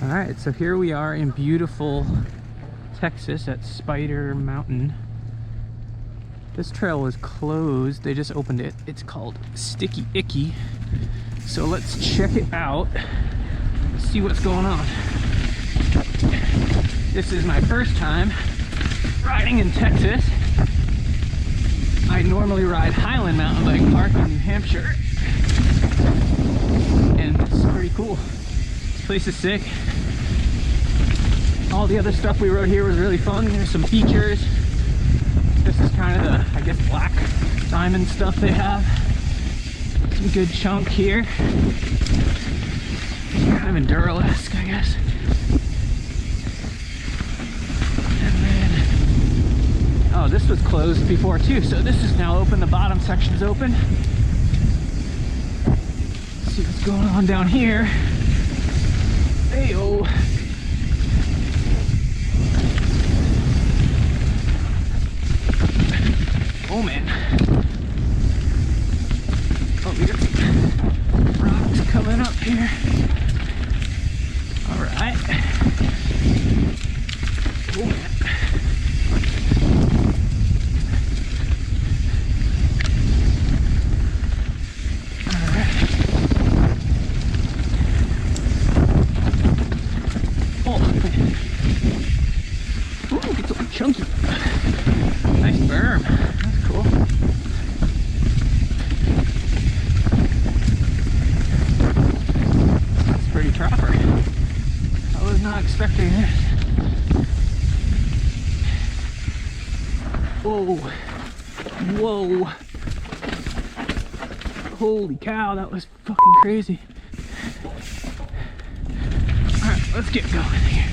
All right, so here we are in beautiful Texas at Spider Mountain. This trail was closed, they just opened it. It's called Sticky Icky. So let's check it out, see what's going on. This is my first time riding in Texas. I normally ride Highland Mountain Bike Park in New Hampshire. And it's pretty cool. This place is sick. All the other stuff we rode here was really fun. There's some features. This is kind of the, I guess, black diamond stuff they have. Some good chunk here. Kind of enduro-esque, I guess. And then, oh, this was closed before too, so this is now open. The bottom section's open. Let's see what's going on down here. Hey-oh. Oh man. Oh, we got some rocks coming up here. Alright. Oh man. Alright. Oh man. Ooh, it's so chunky. Nice berm. Cool. That's pretty trapper. I was not expecting this. Whoa. Whoa. Holy cow, that was fucking crazy. Alright, let's get going here.